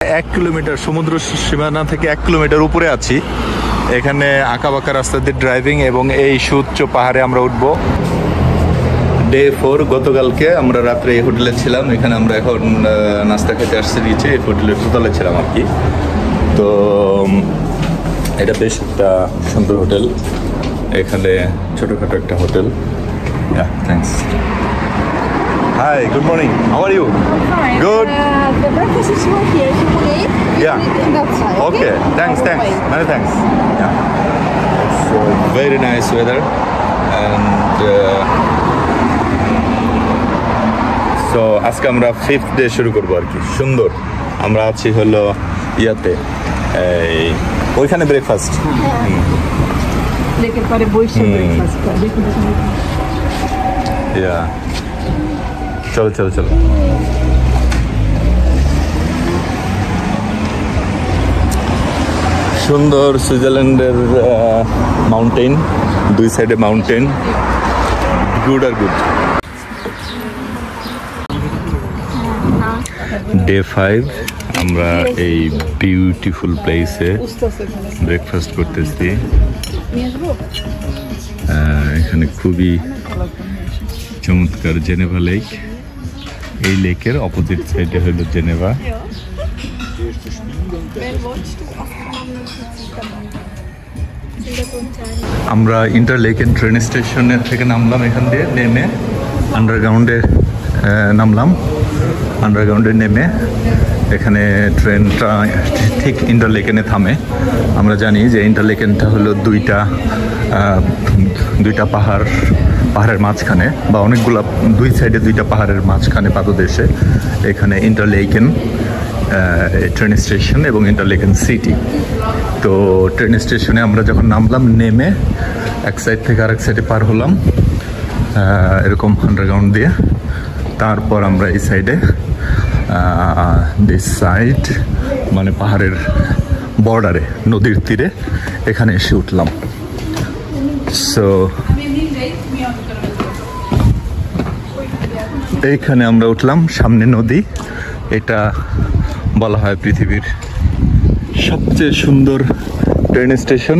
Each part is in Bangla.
1 কিলোমিটার সমুদ্র সীমানা থেকে 1 কিলোমিটার উপরে আছি। এখানে আঁকাবাঁকা রাস্তা দিয়ে ড্রাইভিং এবং এই সুউচ্চ পাহাড়ে আমরা উঠবো। ডে 4, গতকালকে আমরা রাত্রে এই হোটেলে ছিলাম। এখানে আমরা এখন নাস্তা খেতে আসছি নিচে, এই হোটেলের দোতলায় ছিলাম আর কি। তো এটা বেশ একটা সুন্দর হোটেল, এখানে ছোটোখাটো একটা hotel. Thanks. Hi, good morning. How are you? Fine. Good. The breakfast is right here. If you want to eat, Yeah. eat outside. Okay. Thanks. Many thanks. Yeah. It's very nice weather, and so আজকে আমরা 5th ডে শুরু করবো আর কি। সুন্দর। আমরা আছি হলো ইয়াতে, ওইখানে ব্রেকফাস্ট। লেকের পারে বসে ব্রেকফাস্ট করে। ইয়া, চলো। সুন্দর সুইজারল্যান্ডের মাউন্টেন, দুই সাইডে মাউন্টেন, গুড। ডে 5 আমরা এই বিউটিফুল প্লেসে ব্রেকফাস্ট করতেছি। এখানে খুবই চমৎকার জেনেভা লেক। এই লেকের অপোজিট সাইডে হলো জেনেভা। আমরা ইন্টারলেকেন ট্রেন স্টেশনের থেকে নামলাম, এখান দিয়ে নেমে আন্ডারগ্রাউন্ডে নামলাম। আন্ডারগ্রাউন্ডে নেমে এখানে ট্রেনটা ঠিক ইন্টারলেকেনে থামে। আমরা জানি যে ইন্টারলেকেনটা হলো দুইটা পাহাড়ের মাঝখানে, বা অনেকগুলা দুই সাইডে দুইটা পাহাড়ের মাঝখানে পাদদেশে এখানে ইন্টারলেকেন ট্রেন স্টেশন এবং ইন্টারলেকেন সিটি। তো ট্রেন স্টেশনে আমরা যখন নামলাম, নেমে এক সাইড থেকে আরেক সাইডে পার হলাম এরকম আন্ডারগ্রাউন্ড দিয়ে। তারপর আমরা এই সাইডে দিস সাইড মানে পাহাড়ের বর্ডারে, নদীর তীরে এখানে এসে উঠলাম। সো এইখানে আমরা উঠলাম, সামনে নদী। এটা বলা হয় পৃথিবীর সবচেয়ে সুন্দর ট্রেন স্টেশন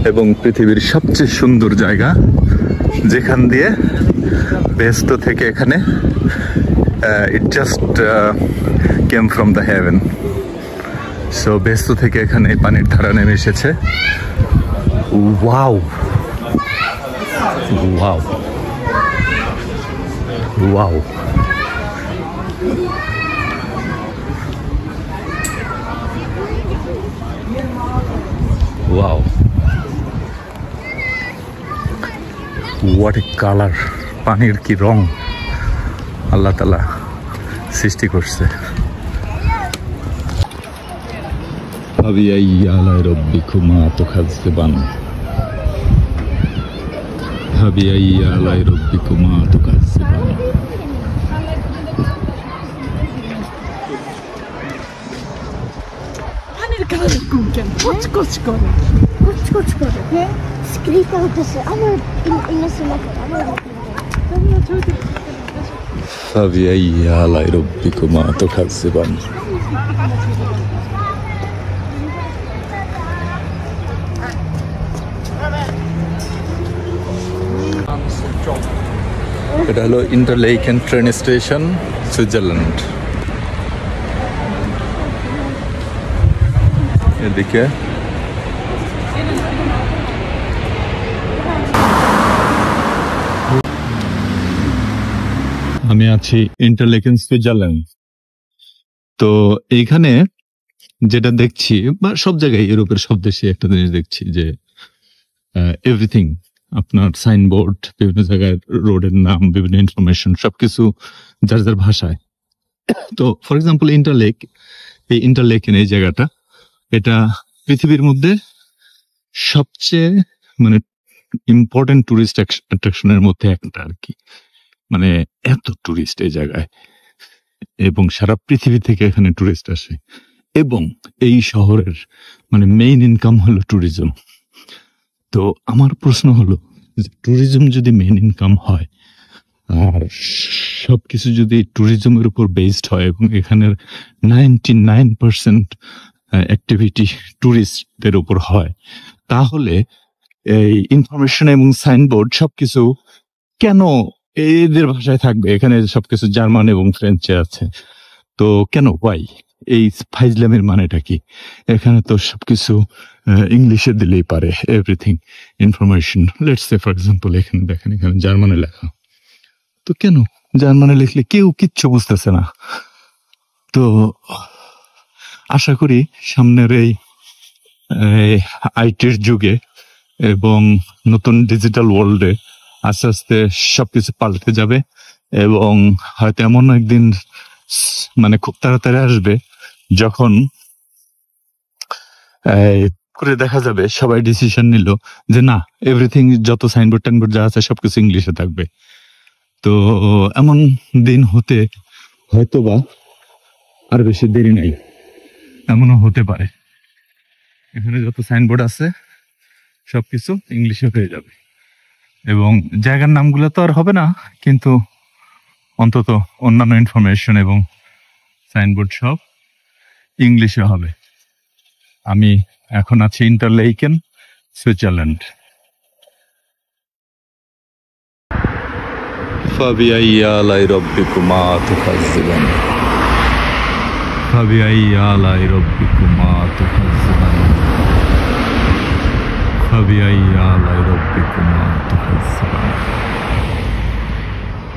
এবং পৃথিবীর সবচেয়ে সুন্দর জায়গা, যেখান দিয়ে বেহেশত থেকে এখানে it just came from the heaven. So বেহেশত থেকে এখানে পানির ধারা নেমে এসেছে। ওয়াও। What a colour! পানির কি রং আল্লাহ তাআলা সৃষ্টি করছে। ফাবিআই আলা রাব্বিকুমা তুকাজ্জিবান। ফাবিআই আলা রাব্বিকুমা তুকাজ্জিবান। পানির কালার কোনকেন কুচকুচ করে হ্যাঁ Skrika uppåt. Alla inne som alla. ফাবিআই আলা রাব্বিকুমা তুকাজ্জিবান। এটা হলো ইন্টারলেকেন ট্রেন স্টেশন, সুইজারল্যান্ড। এদিকে আমি আছি ইন্টারলেকেন সুইজারল্যান্ড। তো এইখানে যেটা দেখছি, বা সব জায়গায় ইউরোপের সব দেশে একটা জিনিস দেখছি যে এভরিথিং, আপনার সাইনবোর্ড, বিভিন্ন জায়গায় রোডের নাম, বিভিন্ন ইনফরমেশন, সবকিছু যার যার ভাষায়। তো ফর এক্সাম্পল এই ইন্টারলেকেন এই জায়গাটা, এটা পৃথিবীর মধ্যে সবচেয়ে মানে ইম্পর্টেন্ট টুরিস্ট অ্যাট্রাকশনের মধ্যে একটা আর কি। মানে এত টুরিস্ট এই জায়গায়, এবং সারা পৃথিবী থেকে এখানে টুরিস্ট আসে। এবং এই শহরের মানে মেইন ইনকাম হলো ট্যুরিজম। তো আমার প্রশ্ন হলো যে ট্যুরিজম যদি মেইন ইনকাম হয়, আর সবকিছু যদি ট্যুরিজমের উপর বেসড হয় এবং এখানের 99% অ্যাক্টিভিটি ট্যুরিস্টদের উপর হয়, তাহলে এই ইনফরমেশন এবং সাইনবোর্ড সবকিছু কেন এদের ভাষায় থাকবে? এখানে সবকিছু জার্মান এবং ফ্রেঞ্চে আছে, তো কেন ওয়াই এই ফাইজলামের মানেটা কি? এখানে তো সবকিছু ইংলিশে দিলেই পারে, everything information. Let's say for example এখানে দেখেন, এখানে জার্মানে লেখা, তো কেন জার্মানে লিখলে কেউ কিচ্ছু বুঝতেছে না? তো আশা করি সামনের এই আইটির যুগে এবং নতুন ডিজিটাল ওয়ার্ল্ডে আস্তে আস্তে সবকিছু পাল্টে যাবে এবং হয়তো এমন একদিন মানে খুব তাড়াতাড়ি আসবে যখন করে দেখা যাবে সবাই ডিসিশন নিল যে না, এভরিথিং যত সাইনবোর্ড টাইনবোর্ড যা আছে সবকিছু ইংলিশে থাকবে। তো এমন দিন হতে হয়তোবা আর বেশি দেরি নাই, এমনও হতে পারে এখানে যত সাইনবোর্ড আছে সবকিছু ইংলিশে হয়ে যাবে এবং জায়গার নামগুলো তো আর হবে না, কিন্তু অন্তত অন্যান্য ইনফরমেশন এবং সাইনবোর্ড সব ইংলিশে হবে। আমি এখন আছি ইন্টারলেকেন, সুইজারল্যান্ড। فبأي آلاء ربكما تكذبان فبأي آلاء ربكما تكذبان فبأي آلاء ربكما تكذبان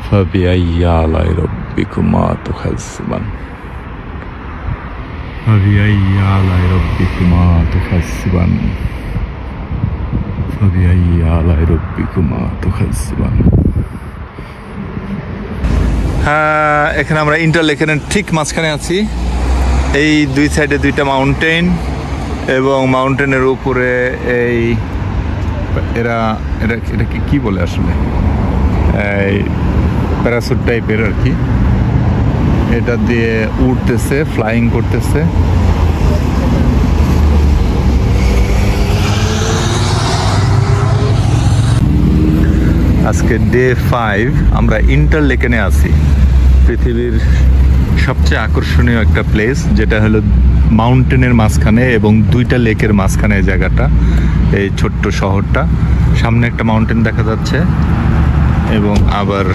فبأي آلاء ربكما تكذبان فبأي آلاء ربكما تكذبان فبأي آلاء ربكما تكذبان। হ্যাঁ, এখানে আমরা ইন্টারলেকেনের ঠিক মাঝখানে আছি। এই দুই সাইডে দুইটা মাউন্টেন এবং মাউন্টেনের উপরে এই এটা কি বলে আসলে, এই প্যারাসুট টাইপের আর কি, এটা দিয়ে উঠতেছে, ফ্লাইং করতেছে। আজকে ডে 5, আমরা ইন্টারলেকেনে আছি, পৃথিবীর সবচেয়ে আকর্ষণীয় একটা প্লেস, যেটা হলো মাউন্টেনের মাঝখানে এবং দুইটা লেকের মাঝখানে এই জায়গাটা, এই ছোট্ট শহরটা। সামনে একটা মাউন্টেন দেখা যাচ্ছে এবং আবার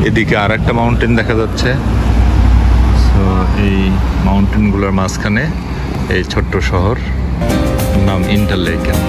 এদিকে আর একটা মাউন্টেন দেখা যাচ্ছে। সো এই মাউন্টেনগুলোর মাঝখানে এই ছোট্ট শহর, নাম ইন্টারলেকেন।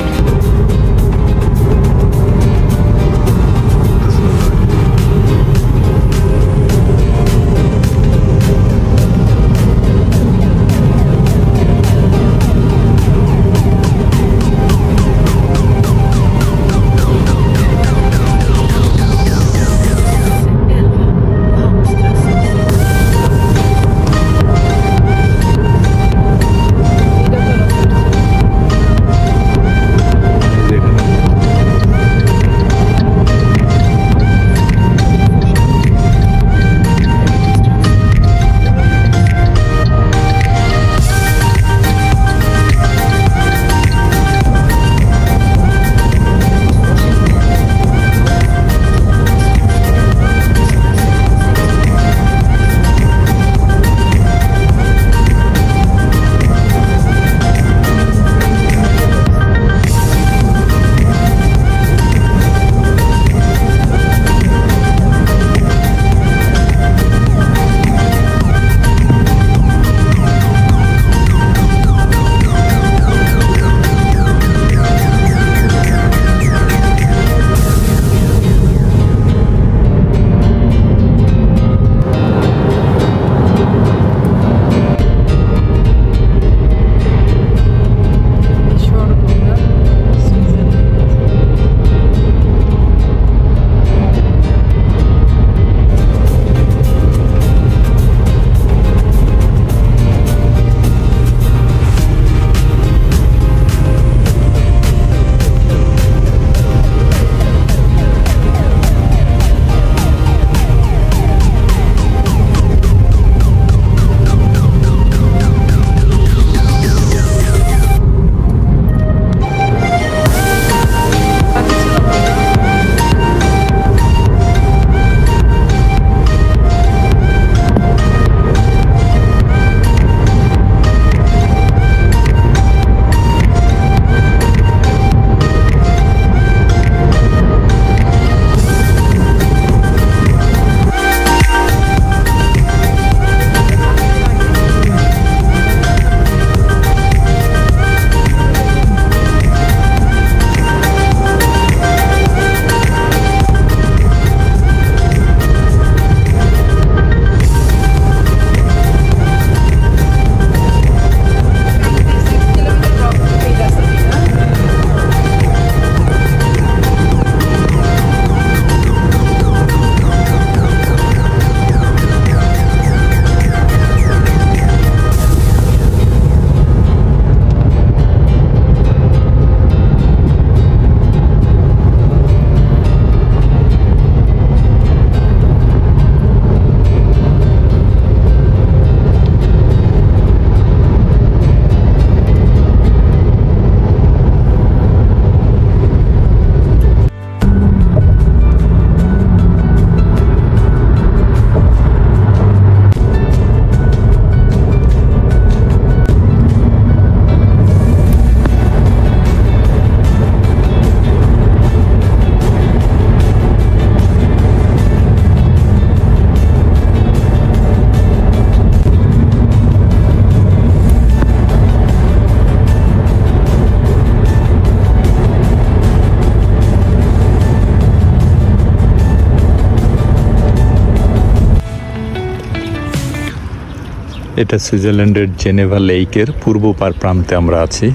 এটা সুইজারল্যান্ডের জেনেভা লেকের পূর্ব প্রান্তে আমরা আছি।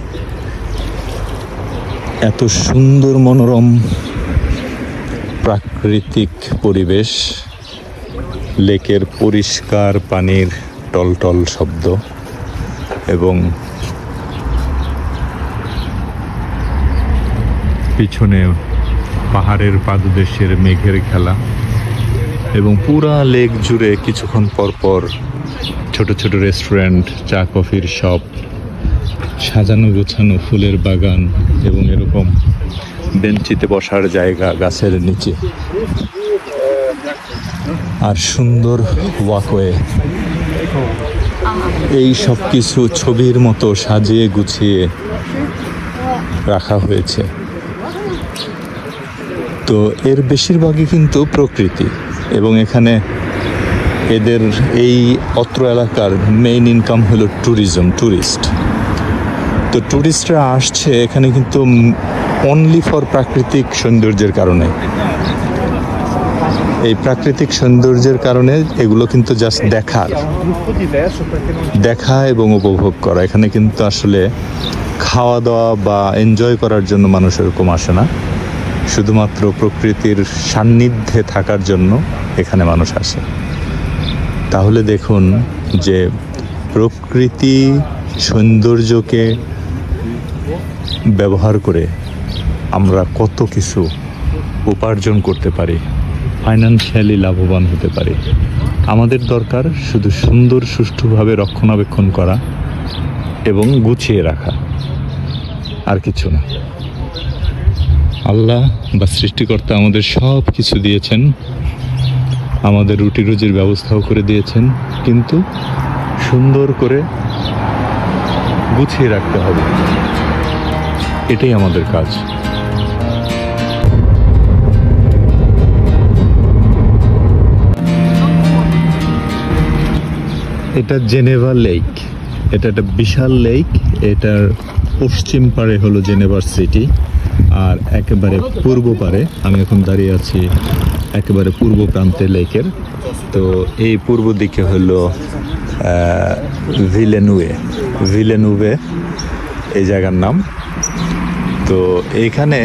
এত সুন্দর মনোরম প্রাকৃতিক পরিবেশ, লেকের পরিষ্কার পানির টলটল শব্দ এবং পিছনে পাহাড়ের পাদদেশের মেঘের খেলা, এবং পুরা লেক জুড়ে কিছুক্ষণ পর পর ছোট ছোট রেস্টুরেন্ট, চা কফির শপ, সাজানো গোছানো ফুলের বাগান এবং এরকম বেঞ্চিতে বসার জায়গা গাছের নিচে, আর সুন্দর ওয়াকওয়ে। এই সব কিছু ছবির মতো সাজিয়ে গুছিয়ে রাখা হয়েছে। তো এর বেশিরভাগই কিন্তু প্রকৃতি, এবং এখানে এদের এই অত্র এলাকার মেইন ইনকাম হলো ট্যুরিস্ট। তো ট্যুরিস্টরা আসছে এখানে কিন্তু অনলি ফর প্রাকৃতিক সৌন্দর্যের কারণে। এই প্রাকৃতিক সৌন্দর্যের কারণে এগুলো কিন্তু জাস্ট দেখা এবং উপভোগ করা। এখানে কিন্তু আসলে খাওয়া দাওয়া বা এনজয় করার জন্য মানুষ এরকম আসে না, শুধুমাত্র প্রকৃতির সান্নিধ্যে থাকার জন্য এখানে মানুষ আসে। তাহলে দেখুন যে প্রকৃতি সৌন্দর্যকে ব্যবহার করে আমরা কত কিছু উপার্জন করতে পারি, ফাইন্যান্সিয়ালি লাভবান হতে পারি। আমাদের দরকার শুধু সুন্দর সুষ্ঠুভাবে রক্ষণাবেক্ষণ করা এবং গুছিয়ে রাখা, আর কিছু না। আল্লাহ বা সৃষ্টিকর্তা আমাদের সব কিছু দিয়েছেন, আমাদের রুটি রুজির ব্যবস্থাও করে দিয়েছেন, কিন্তু সুন্দর করে গুছিয়ে রাখতে হবে, এটাই আমাদের কাজ। এটা জেনেভা লেক, এটা একটা বিশাল লেক। এটার পশ্চিম পারে হলো জেনেভার সিটি, আর একেবারে পূর্ব পারে, আমি এখন দাঁড়িয়ে আছি একেবারে পূর্ব প্রান্তে লেকের। তো এই পূর্ব দিকে হলো ভিলেনুয়ে এই জায়গার নাম। তো এইখানে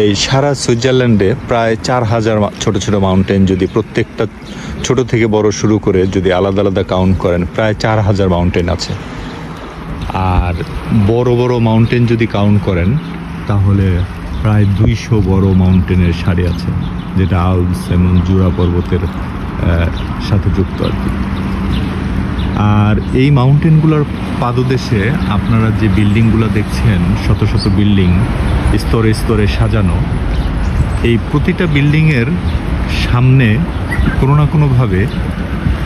এই সারা সুইজারল্যান্ডে প্রায় 4000 ছোট ছোট মাউন্টেন, যদি প্রত্যেকটা ছোট থেকে বড় শুরু করে যদি আলাদা আলাদা কাউন্ট করেন, প্রায় 4000 মাউন্টেন আছে। আর বড় বড় মাউন্টেন যদি কাউন্ট করেন তাহলে প্রায় 200 বড় মাউন্টেনের সারি আছে, যেটা আল্পস এবং জুরা পর্বতের সাথে যুক্ত আর কি। আর এই মাউন্টেনগুলোর পাদদেশে আপনারা যে বিল্ডিংগুলো দেখছেন, শত শত বিল্ডিং স্তরে স্তরে সাজানো, এই প্রতিটা বিল্ডিংয়ের সামনে কোনো না কোনোভাবে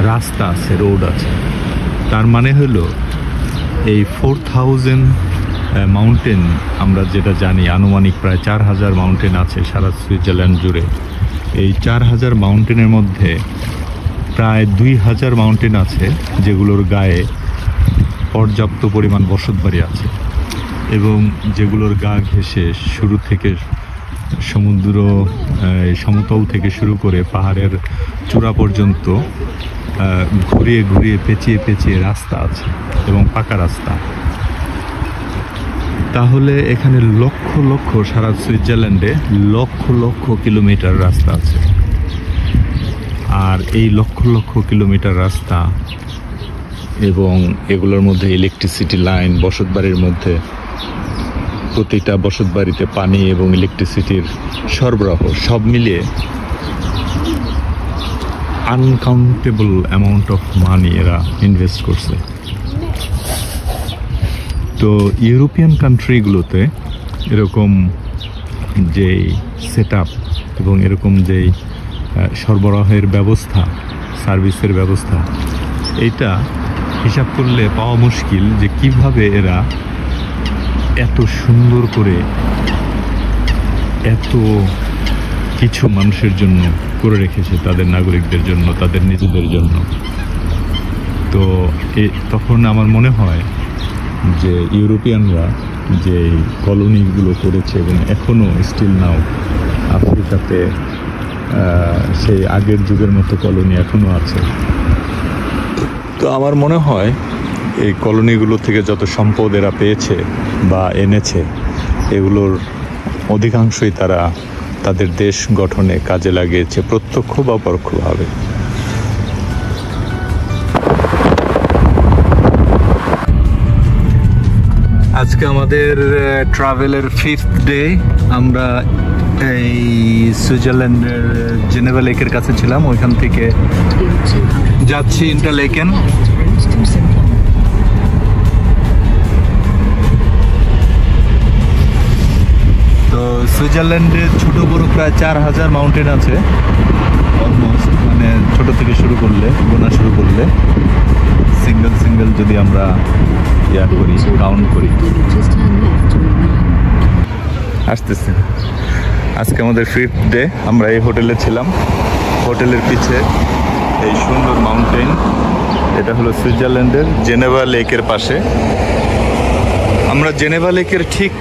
রাস্তা আছে, রোড আছে। তার মানে হলো এই 4000 মাউন্টেন, আমরা যেটা জানি আনুমানিক প্রায় 4000 মাউন্টেন আছে সারা সুইজারল্যান্ড জুড়ে। এই 4000 মাউন্টেনের মধ্যে প্রায় 2000 মাউন্টেন আছে যেগুলোর গায়ে পর্যাপ্ত পরিমাণ বসতবাড়ি আছে, এবং যেগুলোর গা ঘেঁষে শুরু থেকে সমতল থেকে শুরু করে পাহাড়ের চূড়া পর্যন্ত ঘুরিয়ে ঘুরিয়ে পেঁচিয়ে পেঁচিয়ে রাস্তা আছে, এবং পাকা রাস্তা। তাহলে এখানে লক্ষ লক্ষ, সারা সুইজারল্যান্ডে লক্ষ লক্ষ কিলোমিটার রাস্তা আছে। আর এই লক্ষ লক্ষ কিলোমিটার রাস্তা এবং এগুলোর মধ্যে ইলেকট্রিসিটি লাইন, বসতবাড়ির মধ্যে প্রতিটা বসতবাড়িতে পানি এবং ইলেকট্রিসিটির সরবরাহ, সব মিলিয়ে আনকাউন্টেবল অ্যামাউন্ট অফ মানি এরা ইনভেস্ট করছে। তো ইউরোপিয়ান কান্ট্রিগুলোতে এরকম যেই সেট আপ এবং এরকম যেই সরবরাহের ব্যবস্থা, সার্ভিসের ব্যবস্থা, এইটা হিসাব করলে পাওয়া মুশকিল যে কিভাবে এরা এত সুন্দর করে এত কিছু মানুষের জন্য করে রেখেছে, তাদের নাগরিকদের জন্য, তাদের নিজেদের জন্য। তো তখন আমার মনে হয় যে ইউরোপিয়ানরা যে কলোনিগুলো করেছে এবং এখনও স্টিল নাও আফ্রিকাতে সেই আগের যুগের মতো কলোনি এখনও আছে, তো আমার মনে হয় এই কলোনিগুলো থেকে যত সম্পদ এরা পেয়েছে বা এনেছে, এগুলোর অধিকাংশই তারা তাদের দেশ গঠনে কাজে লাগিয়েছে, প্রত্যক্ষ বা পরোক্ষভাবে। আজকে আমাদের ট্রাভেলের 5th ডে। আমরা এই সুইজারল্যান্ডের জেনেভা লেকের কাছে ছিলাম, ওইখান থেকে যাচ্ছি ইন্টারলেকেন। তো সুইজারল্যান্ডে ছোট বড় প্রায় 4000 মাউন্টেন আছে অলমোস্ট, মানে ছোট থেকে শুরু করলে, গোনা শুরু করলে, সিঙ্গেল সিঙ্গেল যদি আমরা করি, কাউন্ট করি। আসতেছে আজকে আমাদের 5th ডে। আমরা এই হোটেলে ছিলাম, হোটেলের পিছে এই সুন্দর মাউন্টেন, এটা হলো সুইজারল্যান্ডের জেনেভা লেকের পাশে। আমরা জেনেভা লেকের ঠিক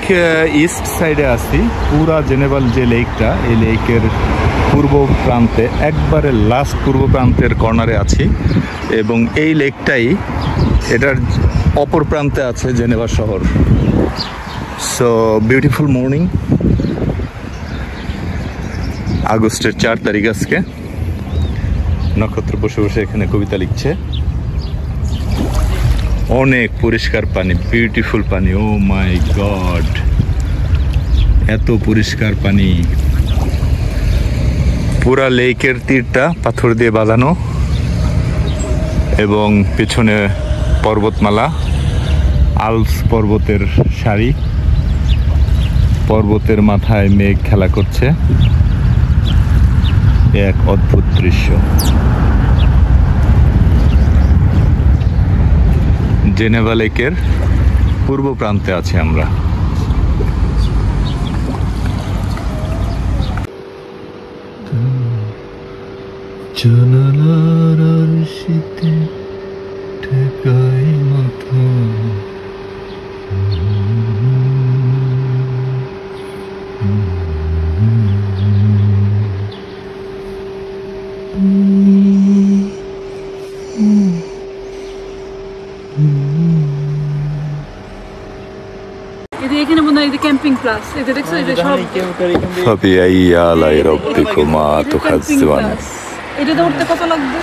ইস্ট সাইডে আছি। পুরা জেনেভা যে লেকটা, এই লেকের পূর্ব প্রান্তে, একবারে লাস্ট পূর্ব প্রান্তের কর্নারে আছি, এবং এই লেকটাই এটার অপর প্রান্তে আছে জেনেভা শহর। সো বিউটিফুল মর্নিং, আগস্টের 4 তারিখ আজকে। নক্ষত্র বসে বসে এখানে কবিতা লিখছে। অনেক পরিষ্কার পানি, বিউটিফুল পানি। ও মাই গড, এত পরিষ্কার পানি। পুরা লেকের তীরটা পাথর দিয়ে বাঁধানো, এবং পেছনে পর্বতমালা, আলপস পর্বতের সারি, পর্বতের মাথায় মেঘ খেলা করছে। এক অদ্ভুত দৃশ্য। জেনেভা লেকের পূর্ব প্রান্তে আছি আমরা। জানালার আরশিতে ঠেকাই মাথা, এখানে মনে হয় ক্যাম্পিং প্লাস, এটা দেখছো, এটা সব فبأي آلاء ربكما تكذبان। এটাতে উঠতে কত লাগবে?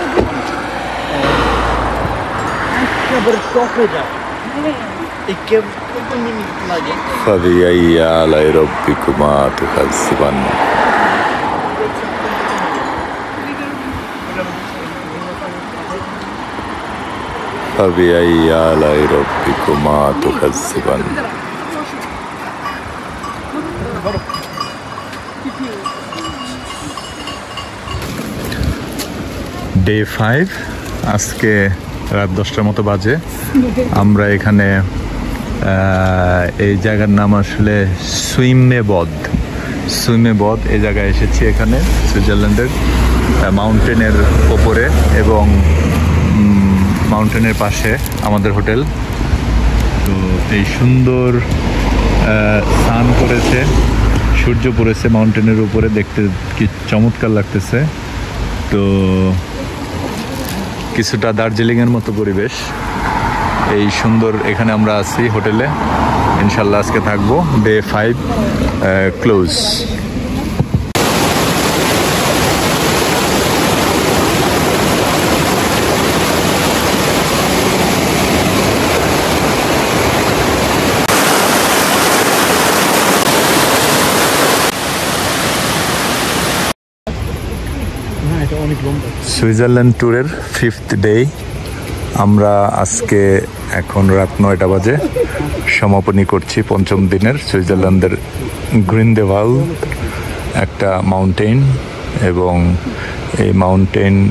فبأي آلاء ربكما تكذبان। فبأي آلاء ربكما تكذبان। ডে 5, আজকে রাত 10টার মতো বাজে। আমরা এখানে এই জায়গার নাম আসলে সুইমেবদ, এই জায়গায় এসেছি। এখানে সুইজারল্যান্ডের মাউন্টেনের ওপরে এবং মাউন্টেনের পাশে আমাদের হোটেল। তো এই সুন্দর সান করেছে, সূর্য পড়েছে মাউন্টেনের উপরে, দেখতে কি চমৎকার লাগতেছে। তো কিছুটা দার্জিলিংয়ের মতো পরিবেশ। এই সুন্দর এখানে আমরা আছি হোটেলে, ইনশাল্লাহ আজকে থাকবো। Day 5 close. সুইজারল্যান্ড ট্যুরের 5th ডে। আমরা আজকে এখন রাত 9টা বাজে সমাপনী করছি 5ম দিনের। সুইজারল্যান্ডের গ্রিন্ডেভাল একটা মাউন্টেন, এবং এই মাউন্টেনগুলোর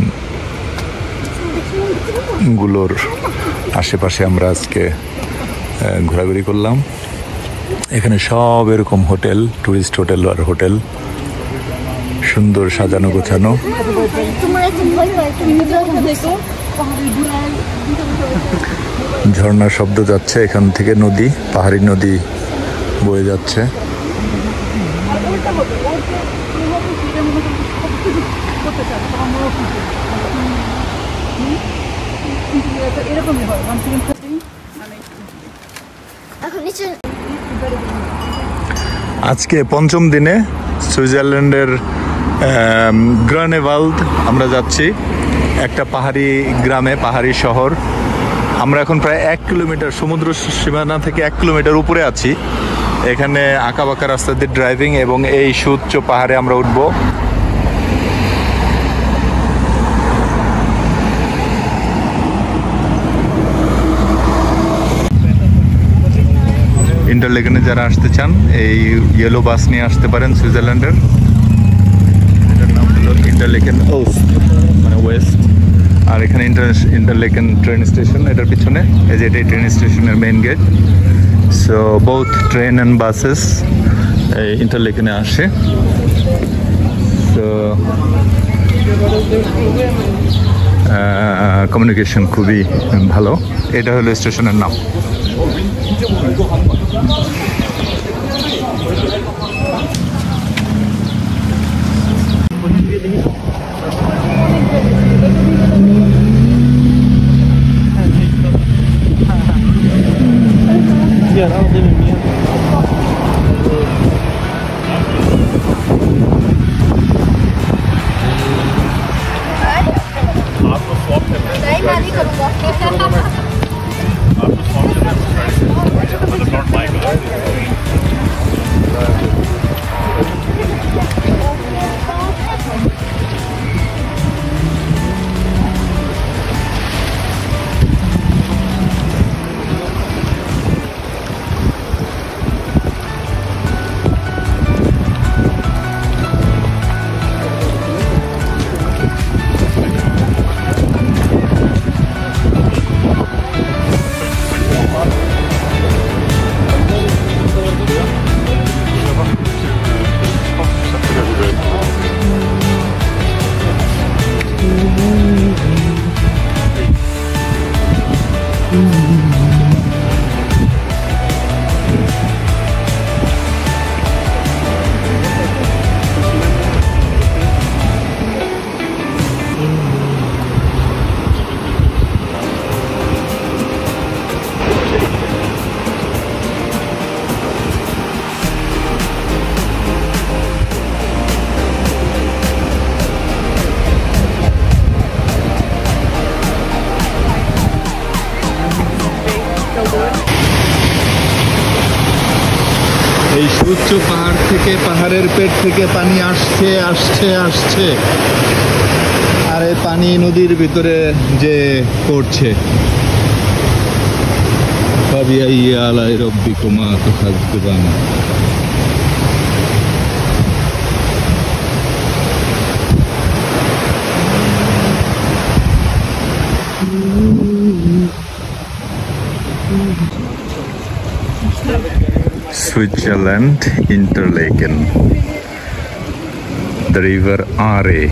আশেপাশে আমরা আজকে ঘোরাঘুরি করলাম। এখানে সব এরকম হোটেল, টুরিস্ট হোটেল আর হোটেল, সুন্দর সাজানো গোছানো। ঝর্ণার শব্দ যাচ্ছে এখান থেকে, নদী, পাহাড়ি নদী বয়ে যাচ্ছে। এরকমই হয় 1 সেকেন্ড মানে এখন নিচে আজকে পঞ্চম দিনে সুইজারল্যান্ডের গ্রানেভাল্ড আমরা যাচ্ছি, একটা পাহাড়ি গ্রামে, পাহাড়ি শহর। আমরা এখন প্রায় 1 কিলোমিটার সমুদ্র সীমানা থেকে 1 কিলোমিটার উপরে আছি। এখানে আঁকাবাঁকা রাস্তা দিয়ে ড্রাইভিং এবং এই সুউচ্চ পাহাড়ে আমরা উঠবো। ইন্টারলেকেনে যারা আসতে চান এই ইয়েলো বাস নিয়ে আসতে পারেন সুইজারল্যান্ডের। এটার নাম হলো ইন্টারলেকেন ওস্ট, মানে ওয়েস্ট। আর এখানে ইন্টারলেকেন ট্রেন স্টেশন, এটার পিছনে এই যে এটাই ট্রেন স্টেশনের main gate. So both train and buses এই ইন্টারলেকেনে আসে। তো কমিউনিকেশন খুবই ভালো। এটা হলো স্টেশনের নাম। এই সুউচ্চ পাহাড় থেকে, পাহাড়ের পেট থেকে পানি আসছে আসছে আসছে, আর এই পানি নদীর ভিতরে যে পড়ছে। ফাবিআই আলাই রব্বিকুমা তুকাজ্জিবান। Switzerland, Interlaken, the river Aare.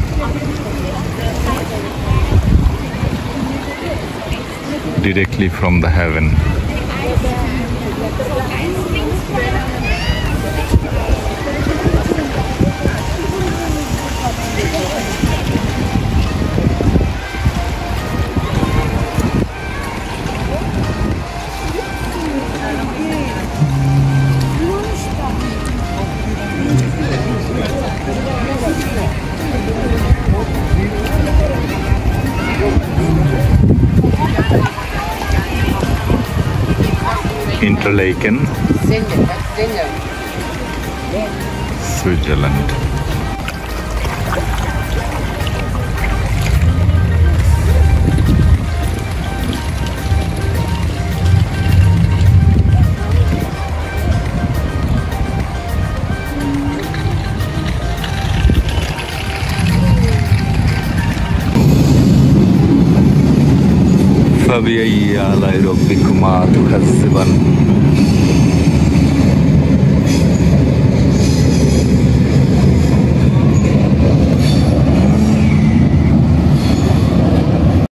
Directly from the heaven. Interlaken, Switzerland. فبأي آلاء ربكما تكذبان